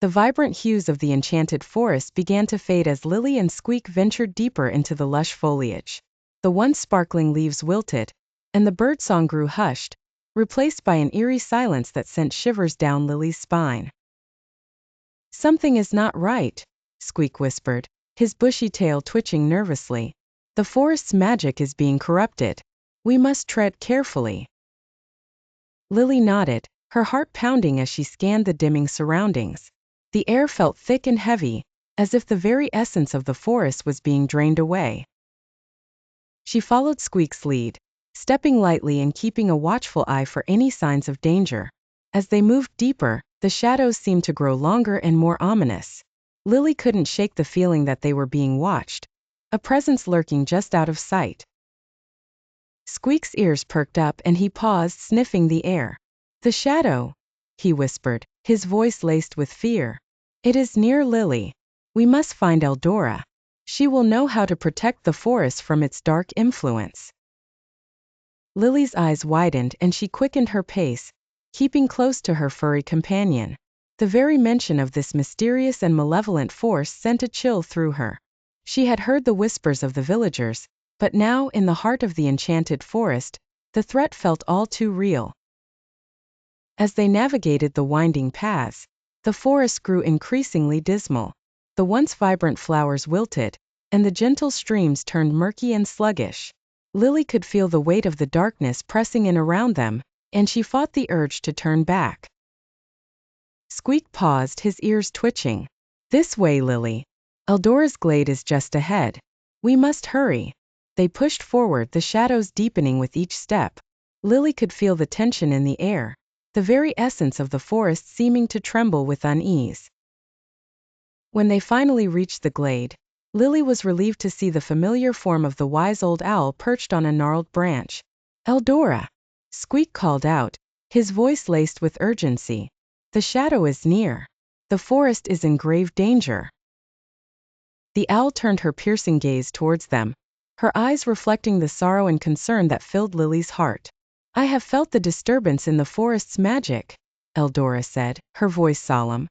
The vibrant hues of the enchanted forest began to fade as Lily and Squeak ventured deeper into the lush foliage. The once sparkling leaves wilted, and the birdsong grew hushed, replaced by an eerie silence that sent shivers down Lily's spine. "Something is not right," Squeak whispered, his bushy tail twitching nervously. "The forest's magic is being corrupted. We must tread carefully." Lily nodded, her heart pounding as she scanned the dimming surroundings. The air felt thick and heavy, as if the very essence of the forest was being drained away. She followed Squeak's lead, stepping lightly and keeping a watchful eye for any signs of danger. As they moved deeper, the shadows seemed to grow longer and more ominous. Lily couldn't shake the feeling that they were being watched, a presence lurking just out of sight. Squeak's ears perked up and he paused, sniffing the air. "The shadow," he whispered, his voice laced with fear. "It is near, Lily. We must find Eldora. She will know how to protect the forest from its dark influence." Lily's eyes widened and she quickened her pace, keeping close to her furry companion. The very mention of this mysterious and malevolent force sent a chill through her. She had heard the whispers of the villagers, but now, in the heart of the enchanted forest, the threat felt all too real. As they navigated the winding paths, the forest grew increasingly dismal. The once vibrant flowers wilted, and the gentle streams turned murky and sluggish. Lily could feel the weight of the darkness pressing in around them, and she fought the urge to turn back. Squeak paused, his ears twitching. "This way, Lily. Eldora's glade is just ahead. We must hurry." They pushed forward, the shadows deepening with each step. Lily could feel the tension in the air, the very essence of the forest seeming to tremble with unease. When they finally reached the glade, Lily was relieved to see the familiar form of the wise old owl perched on a gnarled branch. "Eldora!" Squeak called out, his voice laced with urgency. "The shadow is near. The forest is in grave danger." The owl turned her piercing gaze towards them, her eyes reflecting the sorrow and concern that filled Lily's heart. "I have felt the disturbance in the forest's magic," Eldora said, her voice solemn.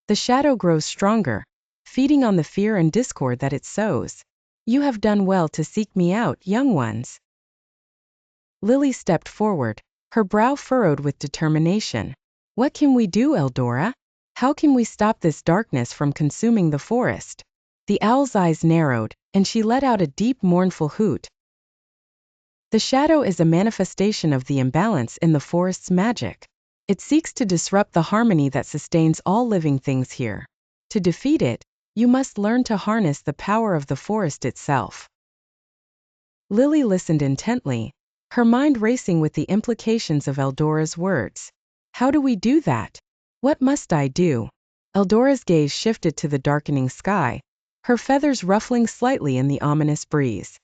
"The shadow grows stronger, feeding on the fear and discord that it sows. You have done well to seek me out, young ones." Lily stepped forward, her brow furrowed with determination. "What can we do, Eldora? How can we stop this darkness from consuming the forest?" The owl's eyes narrowed, and she let out a deep, mournful hoot. "The shadow is a manifestation of the imbalance in the forest's magic. It seeks to disrupt the harmony that sustains all living things here. To defeat it, you must learn to harness the power of the forest itself." Lily listened intently, her mind racing with the implications of Eldora's words. "How do we do that? What must I do?" Eldora's gaze shifted to the darkening sky, her feathers ruffling slightly in the ominous breeze.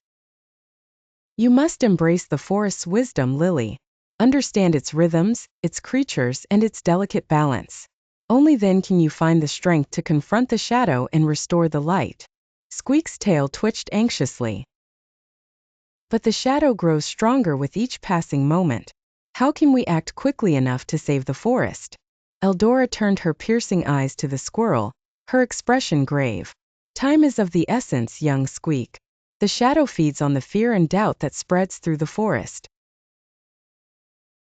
"You must embrace the forest's wisdom, Lily. Understand its rhythms, its creatures, and its delicate balance. Only then can you find the strength to confront the shadow and restore the light." Squeak's tail twitched anxiously. "But the shadow grows stronger with each passing moment. How can we act quickly enough to save the forest?" Eldora turned her piercing eyes to the squirrel, her expression grave. "Time is of the essence, young Squeak. The shadow feeds on the fear and doubt that spreads through the forest.